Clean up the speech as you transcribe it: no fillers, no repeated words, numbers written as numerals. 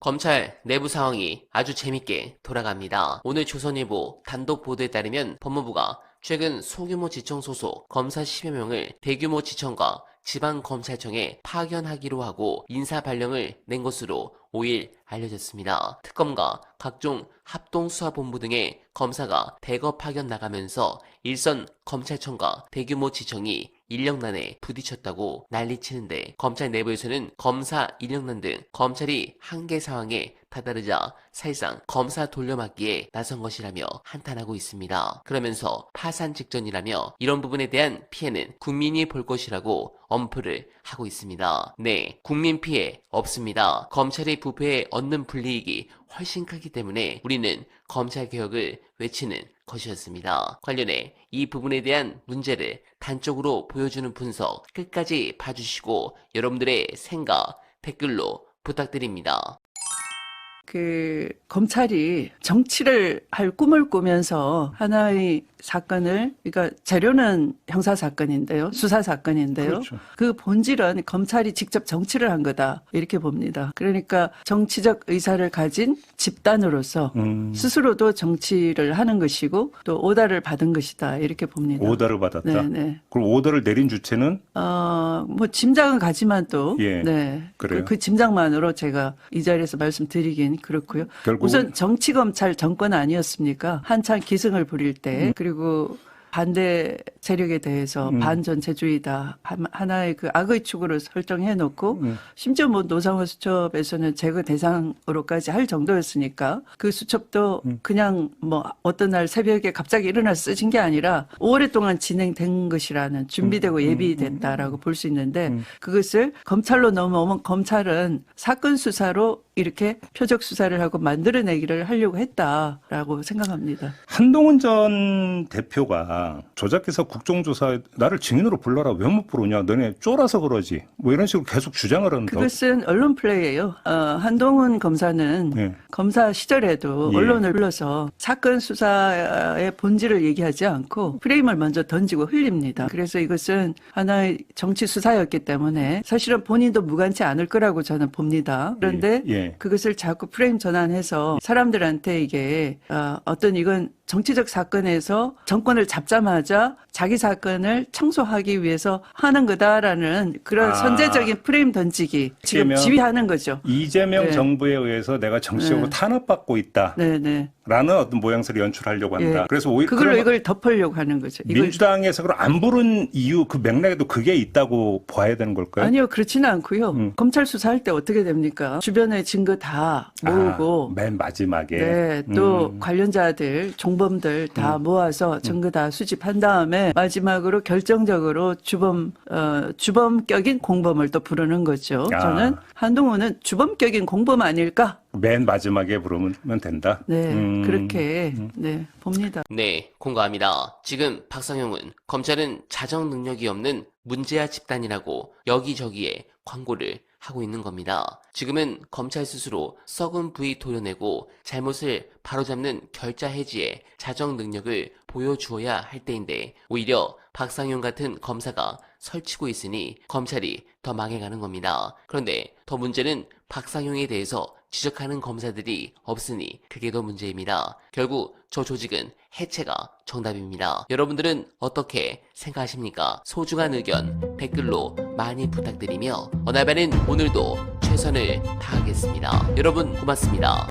검찰 내부 상황이 아주 재밌게 돌아갑니다. 오늘 조선일보 단독 보도에 따르면 법무부가 최근 소규모 지청 소속 검사 10여 명을 대규모 지청과 지방검찰청에 파견하기로 하고 인사 발령을 낸 것으로 5일 알려졌습니다. 특검과 각종 합동수사본부 등의 검사가 대거 파견 나가면서 일선 검찰청과 대규모 지청이 인력난에 부딪혔다고 난리치는데, 검찰 내부에서는 검사 인력난 등 검찰이 한계 상황에 다다르자 사실상 검사 돌려막기에 나선 것이라며 한탄하고 있습니다. 그러면서 파산 직전이라며 이런 부분에 대한 피해는 국민이 볼 것이라고 엄포를 하고 있습니다. 네, 국민 피해 없습니다. 검찰이 부패에 얻는 불이익이 훨씬 크기 때문에 우리는 검찰개혁을 외치는 것이었습니다. 관련해 이 부분에 대한 문제를 단적으로 보여주는 분석 끝까지 봐주시고 여러분들의 생각 댓글로 부탁드립니다. 검찰이 정치를 할 꿈을 꾸면서 하나의 사건을, 그러니까 재료는 형사사건인데요, 수사사건인데요. 그렇죠. 그 본질은 검찰이 직접 정치를 한 거다, 이렇게 봅니다. 그러니까 정치적 의사를 가진 집단으로서 스스로도 정치를 하는 것이고 또 오다를 받은 것이다, 이렇게 봅니다. 오더를 받았다. 네네. 그럼 오더를 내린 주체는? 뭐 짐작은 가지만 또, 예, 네, 그래요. 그 짐작만으로 제가 이 자리에서 말씀드리긴 그렇고요. 결국은 우선 정치검찰 정권 아니었습니까? 한창 기승을 부릴 때. 그리고 반대 세력에 대해서 반전체주의다, 하나의 그 악의 축으로 설정해 놓고 심지어 뭐 노상원 수첩에서는 제거 대상으로까지 할 정도였으니까 그 수첩도 그냥 뭐 어떤 날 새벽에 갑자기 일어나서 쓰신 게 아니라 오랫동안 진행된 것이라는, 준비되고 예비됐다라고 볼 수 있는데, 그것을 검찰로 넘어오면 검찰은 사건 수사로 이렇게 표적 수사를 하고 만들어내기를 하려고 했다라고 생각합니다. 한동훈 전 대표가 조작해서 국정조사 나를 증인으로 불러라, 왜 못 부르냐, 너네 쫄아서 그러지, 뭐 이런 식으로 계속 주장을 하는데. 그것은 언론 플레이예요. 한동훈 검사는 네. 검사 시절에도 예. 언론을 불러서 사건 수사의 본질을 얘기하지 않고 프레임을 먼저 던지고 흘립니다. 그래서 이것은 하나의 정치 수사였기 때문에 사실은 본인도 무관치 않을 거라고 저는 봅니다. 그런데 예. 그것을 자꾸 프레임 전환해서 사람들한테 이게 어떤 이건 정치적 사건에서 정권을 잡자마자 자기 사건을 청소하기 위해서 하는 거다라는 그런 선제적인 프레임 던지기 지금 지휘하는 거죠. 이재명 네. 정부에 의해서 내가 정치적으로 탄압받고 있다. 네네. 라는 어떤 모양새를 연출하려고 한다. 예. 그래서 오히려 그걸로 이걸 덮으려고 하는 거죠. 민주당에서 그럼 안 부른 이유, 그 맥락에도 그게 있다고 봐야 되는 걸까요? 아니요, 그렇지는 않고요. 검찰 수사할 때 어떻게 됩니까? 주변의 증거 다 모으고, 맨 마지막에. 네, 또 관련자들, 종범들 다 모아서 증거 다 수집한 다음에 마지막으로 결정적으로 주범격인 공범을 또 부르는 거죠. 저는 한동훈은 주범격인 공범 아닐까? 맨 마지막에 부르면 된다. 네, 그렇게 네, 봅니다. 네, 공감합니다. 지금 박상용은 검찰은 자정 능력이 없는 문제아 집단이라고 여기저기에 광고를 하고 있는 겁니다. 지금은 검찰 스스로 썩은 부위 도려내고 잘못을 바로잡는 결자 해지에 자정 능력을 보여주어야 할 때인데, 오히려 박상용 같은 검사가 설치고 있으니 검찰이 더 망해가는 겁니다. 그런데 더 문제는 박상용에 대해서 지적하는 검사들이 없으니 그게 더 문제입니다. 결국 저 조직은 해체가 정답입니다. 여러분들은 어떻게 생각하십니까? 소중한 의견 댓글로 많이 부탁드리며, 어날바는 오늘도 최선을 다하겠습니다. 여러분 고맙습니다.